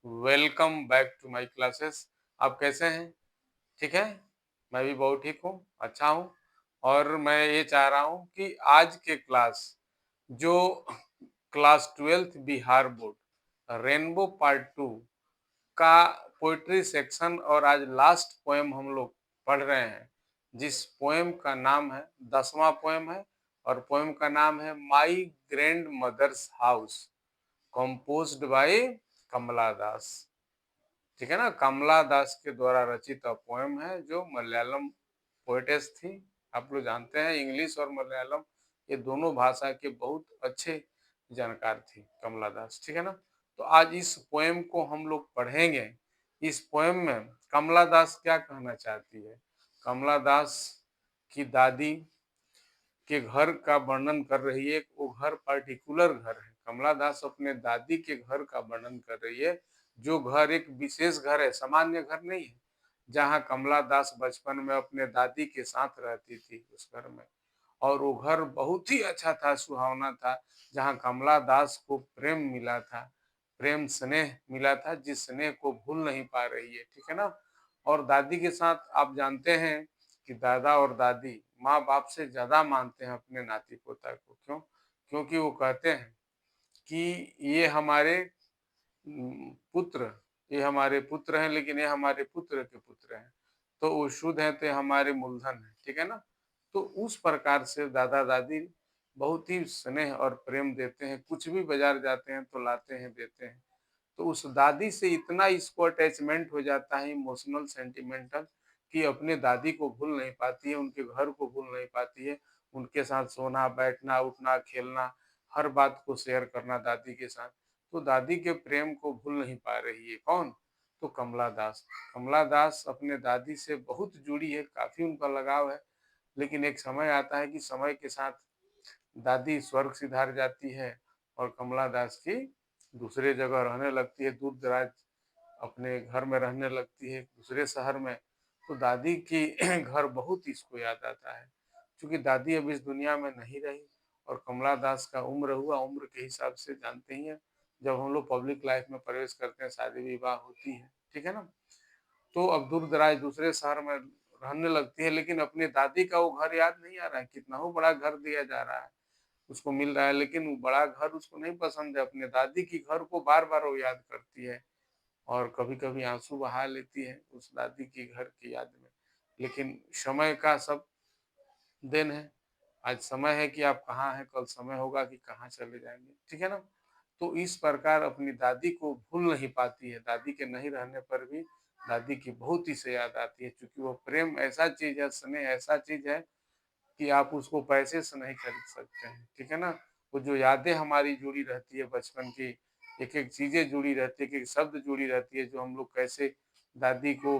Welcome back to my classes. आप कैसे हैं? ठीक है? मैं भी बहुत ठीक हूँ, अच्छा हूँ। और मैं ये चाह रहा हूँ कि आज के क्लास जो class 12th Bihar board rainbow part 2 का पोइट्री सेक्शन और आज लास्ट पोएम हम लोग पढ़ रहे हैं, जिस पोएम का नाम है 10वां पोएम है और पोएम का नाम है my grandmother's house, composed by Kamala Das. ठीक है ना, कमला दास के द्वारा रचित पोएम है जो मलयालम पोएटेस थी। आप लोग जानते हैं इंग्लिश और मलयालम ये दोनों भाषा के बहुत अच्छे जानकार थी कमला दास। ठीक है ना, तो आज इस पोएम को हम लोग पढ़ेंगे। इस पोएम में कमला दास क्या कहना चाहती है? कमला दास की दादी के घर का वर्णन कर रही है। वो घर पर्टिकुलर घर है। कमला दास अपने दादी के घर का वर्णन कर रही है, जो घर एक विशेष घर है, सामान्य घर नहीं है। जहाँ कमला दास बचपन में अपने दादी के साथ रहती थी उस घर में, और वो घर बहुत ही अच्छा था, सुहावना था, जहाँ कमला दास को प्रेम मिला था, प्रेम स्नेह मिला था, जिस स्नेह को भूल नहीं पा रही है। ठीक है ना, और दादी के साथ आप जानते हैं कि दादा और दादी माँ बाप से ज्यादा मानते हैं अपने नाती पोता को। क्यों? क्योंकि वो कहते हैं कि ये हमारे पुत्र, ये हमारे पुत्र हैं, लेकिन ये हमारे पुत्र के पुत्र हैं, तो वो शुद्ध हैं, तो ये हमारे मूलधन है। ठीक है ना, तो उस प्रकार से दादा दादी बहुत ही स्नेह और प्रेम देते हैं। कुछ भी बाजार जाते हैं तो लाते हैं, देते हैं। तो उस दादी से इतना इसको अटैचमेंट हो जाता है, इमोशनल सेंटिमेंटल, कि अपने दादी को भूल नहीं पाती है, उनके घर को भूल नहीं पाती है। उनके साथ सोना, बैठना, उठना, खेलना, हर बात को शेयर करना दादी के साथ। तो दादी के प्रेम को भूल नहीं पा रही है। कौन? तो कमला दास। कमला दास अपने दादी से बहुत जुड़ी है, काफी उनका लगाव है। लेकिन एक समय आता है कि समय के साथ दादी स्वर्ग सिधार जाती है और कमला दास की दूसरे जगह रहने लगती है, दूर दराज अपने घर में रहने लगती है, दूसरे शहर में। तो दादी की घर बहुत इसको याद आता है, क्योंकि दादी अब इस दुनिया में नहीं रही। और कमला दास का उम्र हुआ, उम्र के हिसाब से जानते ही हैं, जब हम लोग पब्लिक लाइफ में प्रवेश करते हैं, शादी विवाह होती है। ठीक है ना, तो अब दूर दराज दूसरे शहर में रहने लगती है, लेकिन अपने दादी का वो घर याद नहीं आ रहा है। कितना हो बड़ा घर दिया जा रहा है, उसको मिल रहा है, लेकिन वो बड़ा घर उसको नहीं पसंद है। अपने दादी की घर को बार बार वो याद करती है, और कभी कभी आंसू बहा लेती है उस दादी की घर की याद में। लेकिन समय का सब दिन है। आज समय है कि आप कहाँ हैं, कल समय होगा कि कहाँ चले जाएंगे। ठीक है ना, तो इस प्रकार अपनी दादी को भूल नहीं पाती है। दादी के नहीं रहने पर भी दादी की बहुत ही से याद आती है, क्योंकि वो प्रेम ऐसा चीज है, स्नेह ऐसा चीज है कि आप उसको पैसे से नहीं खरीद सकते हैं। ठीक है ना, वो जो यादें हमारी जुड़ी रहती है बचपन की, एक एक चीजें जुड़ी रहती है, एक एक शब्द जुड़ी रहती है, जो हम लोग कैसे दादी को,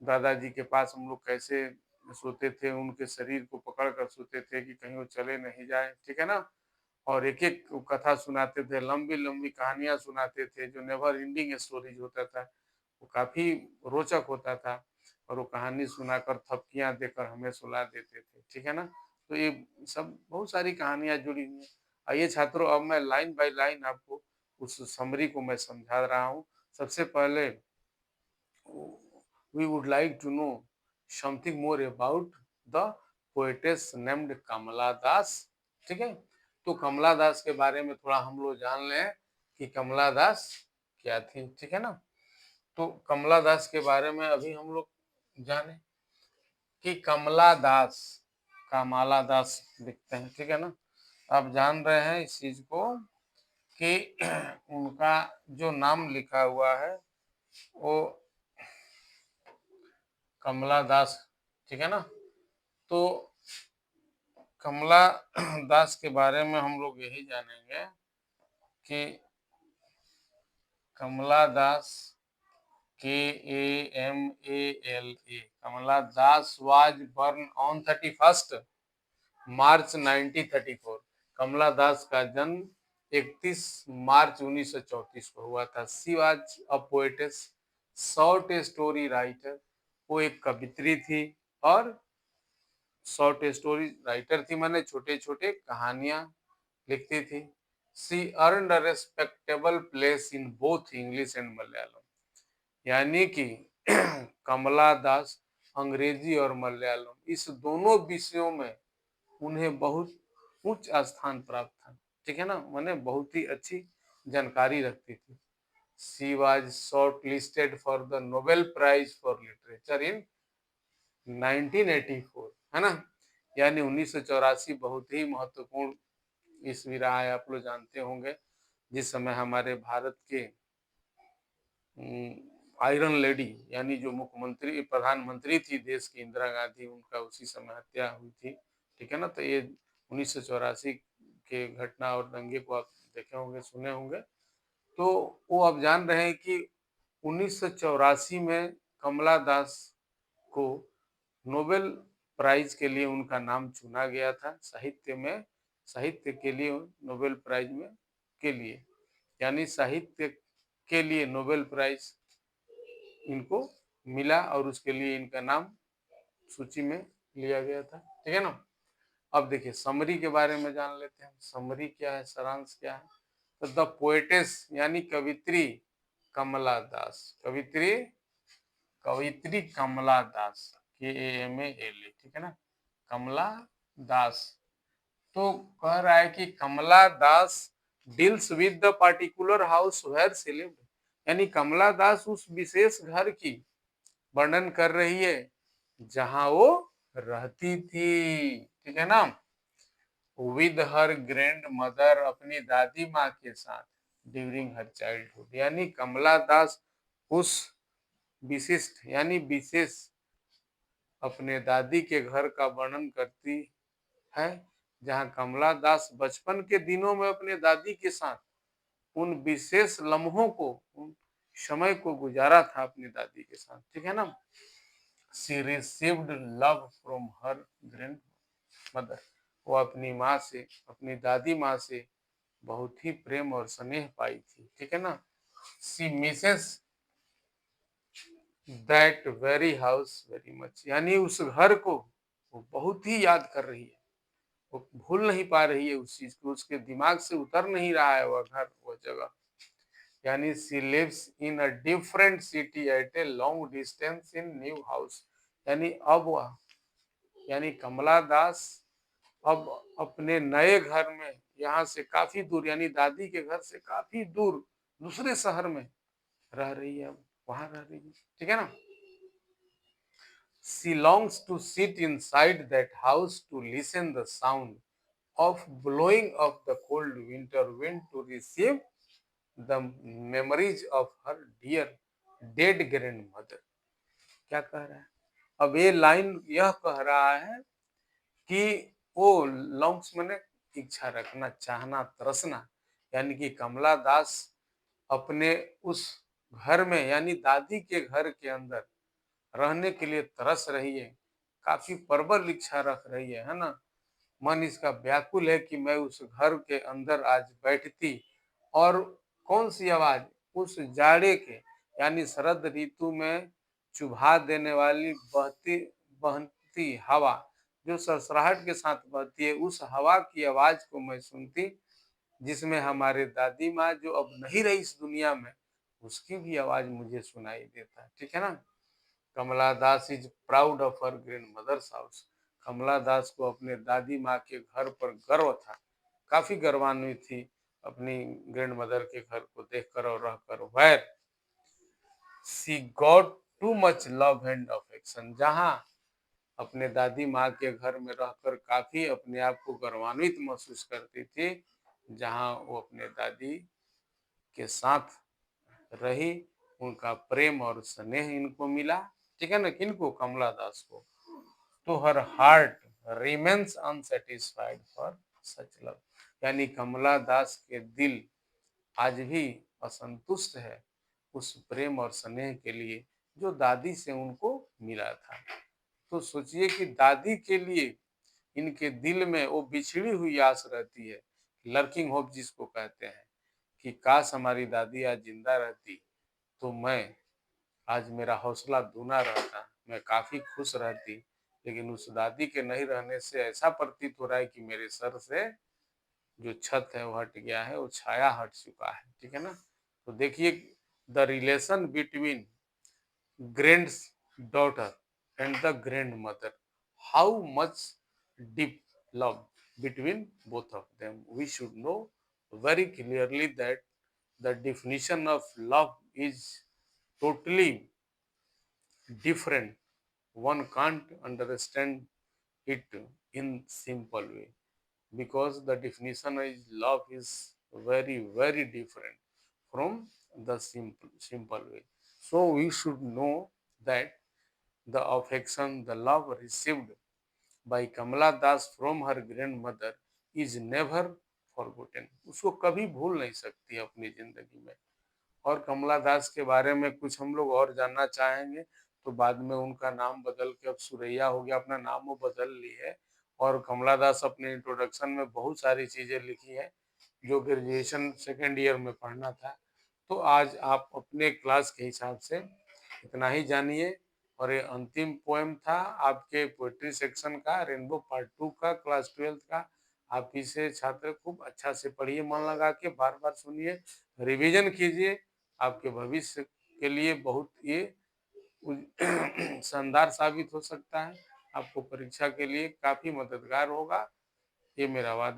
दादाजी के पास हम लोग कैसे सोते थे, उनके शरीर को पकड़ कर सोते थे कि कहीं वो चले नहीं जाए। ठीक है ना, और एक एक कथा सुनाते थे, लंबी लंबी कहानियां सुनाते थे, जो नेवर एंडिंग स्टोरीज होता था, वो काफी रोचक होता था। और वो कहानी सुनाकर थपकियां देकर हमें सुला देते थे। ठीक है ना, तो ये सब बहुत सारी कहानियां जुड़ी हुई हैं। आइए छात्रों, अब मैं लाइन बाय लाइन आपको उस समरी को मैं समझा रहा हूँ। सबसे पहले we would like to know something more about the poetess named कमला दास। ठीक है, तो कमला दास के बारे में थोड़ा हम लोग जान लें कि कमला दास क्या थी। ठीक है ना, तो कमला दास के बारे में अभी हम लोग जाने कि कमला दास, कमला दास लिखते हैं। ठीक है ना, आप जान रहे हैं इस चीज को कि उनका जो नाम लिखा हुआ है वो कमला दास। ठीक है ना, तो कमला दास के बारे में हम लोग यही जानेंगे कि Kamala Das, KAMALA, Kamala Das was born on 31 मार्च 1934। कमला दास का जन्म 31 मार्च 1934 को हुआ था। She was a poetess, short story writer. वो एक कवित्री थी और शॉर्ट स्टोरी राइटर थी, माने छोटे छोटे कहानियां लिखती थी। She earned a respectable place in both English and Malayalam. यानी कि कमला दास अंग्रेजी और मलयालम इस दोनों विषयों में उन्हें बहुत उच्च स्थान प्राप्त था। ठीक है ना, मैंने बहुत ही अच्छी जानकारी रखती थी। She was shortlisted for the Nobel prize for literature in 1984, है ना। यानी 1984 बहुत ही महत्वपूर्ण ईस्वी रहा है, आप लोग जानते होंगे, जिस समय हमारे भारत के आयरन लेडी यानी जो मुख्यमंत्री प्रधानमंत्री थी देश की, इंदिरा गांधी, उनका उसी समय हत्या हुई थी। ठीक है ना, तो ये 1984 के घटना और दंगे को आप देखे होंगे, सुने होंगे। तो वो आप जान रहे हैं कि 1984 में कमला दास को नोबेल प्राइज के लिए उनका नाम चुना गया था, साहित्य में, साहित्य के लिए नोबेल प्राइज में के लिए, यानी साहित्य के लिए नोबेल प्राइज इनको मिला और उसके लिए इनका नाम सूची में लिया गया था। ठीक है ना। अब देखिए समरी के बारे में जान लेते हैं। समरी क्या है, सारांश क्या है। तो द पोएटेस यानी कवित्री कमला दास, कवित्री कवित्री कमला दास, KAMALA, ठीक है ना, कमला दास। तो कह रहा है कि Kamala Das deals with the particular house where she lived, यानी कमला दास उस विशेष घर की वर्णन कर रही है जहां वो रहती थी। ठीक है ना। विद हर ग्रैंड मदर, अपनी दादी माँ के साथ, ड्यूरिंग हर चाइल्डहुड, यानी कमला दास उस विशिष्ट यानी विशेष अपने दादी के घर का वर्णन करती है जहां कमला दास बचपन के दिनों में अपने दादी के साथ उन विशेष लम्हों को, उन समय को गुजारा था अपनी दादी के साथ। ठीक है ना। She received love from her grand mother, वो अपनी माँ से, अपनी दादी माँ से बहुत ही प्रेम और स्नेह पाई थी। ठीक है ना। She Mrs that very house very much, यानी उस घर को वो बहुत ही याद कर रही है, वो भूल नहीं पा रही है उस चीज को, उसके दिमाग से उतर नहीं रहा है वह घर, वह जगह। यानी she lives in a different city at a long distance in new house, यानी अब वह, यानी कमला दास अब अपने नए घर में यहाँ से काफी दूर, यानी दादी के घर से काफी दूर दूसरे शहर में रह रही है, अब वहां रह रही है। ठीक है ना। She longs to sit inside that house to listen the sound of blowing of the cold winter wind to receive the memories of her dear dead grandmother। क्या कह रहा है अब, ये लाइन यह कह रहा है कि वो लॉन्ग्स मैंने इच्छा रखना, चाहना, तरसना, यानी कि कमला दास अपने उस घर में यानी दादी के घर के अंदर रहने के लिए तरस रही है, काफी प्रबल इच्छा रख रही है ना। मन इसका व्याकुल है कि मैं उस घर के अंदर आज बैठती और कौन सी आवाज, उस जाड़े के यानी शरद ऋतु में चुभा देने वाली बहती बहती हवा, जो सरसराहट के साथ बहती है, उस हवा की आवाज को मैं सुनती, जिसमें हमारे दादी माँ जो अब नहीं रही इस दुनिया में, उसकी भी आवाज मुझे सुनाई देता है। ठीक है ना। Kamala Das is proud of her grandmother's house, Kamala Das को अपने दादी माँ के घर पर गर्व था, काफी गर्वान्वित थी अपनी ग्रैंड मदर के घर को देखकर और रहकर। Where she got too much love and affection, जहाँ अपने दादी माँ के घर में रहकर काफी अपने आप को गर्वान्वित महसूस करती थी, जहाँ वो अपने दादी के साथ रही, उनका प्रेम और स्नेह इनको मिला। ठीक है ना, किनको, कमला दास को। तो her heart remains unsatisfied for such love, यानी कमला दास के दिल आज भी असंतुष्ट है उस प्रेम और स्नेह के लिए जो दादी से उनको मिला था। तो सोचिए कि दादी के लिए इनके दिल में वो बिछड़ी हुई आस रहती है, लर्किंग होप जिसको कहते हैं, कि काश हमारी दादी आज जिंदा रहती तो मैं आज मेरा हौसला दूना रहता, मैं काफी खुश रहती। लेकिन उस दादी के नहीं रहने से ऐसा प्रतीत हो रहा है कि मेरे सर से जो छत है वो हट गया है, वो छाया हट चुका है, ठीक है ना। तो देखिए the relation between granddaughter and the grandmother, how much deep love between both of them. We should know very clearly that the definition of love is totally different. One can't understand it in simple way, because the definition of love is very different from the simple way. So we should know that the affection, the love received by Kamala Das from her grandmother is never forgotten. उसको कभी भूल नहीं सकती अपनी जिंदगी में। और कमला दास के बारे में कुछ हम लोग और जानना चाहेंगे तो बाद में उनका नाम बदल के अब सुरैया हो गया, अपना नाम वो बदल ली है। और कमला दास अपने इंट्रोडक्शन में बहुत सारी चीजें लिखी है जो ग्रेजुएशन सेकेंड ईयर में पढ़ना था। तो आज आप अपने क्लास के हिसाब से इतना ही जानिए। और ये अंतिम पोएम था आपके पोएट्री सेक्शन का, रेनबो पार्ट 2 का, क्लास 12th का। आप इसे छात्र खूब अच्छा से पढ़िए, मन लगा के बार बार सुनिए, रिवीजन कीजिए। आपके भविष्य के लिए बहुत ये शानदार साबित हो सकता है, आपको परीक्षा के लिए काफी मददगार होगा, ये मेरा वादा।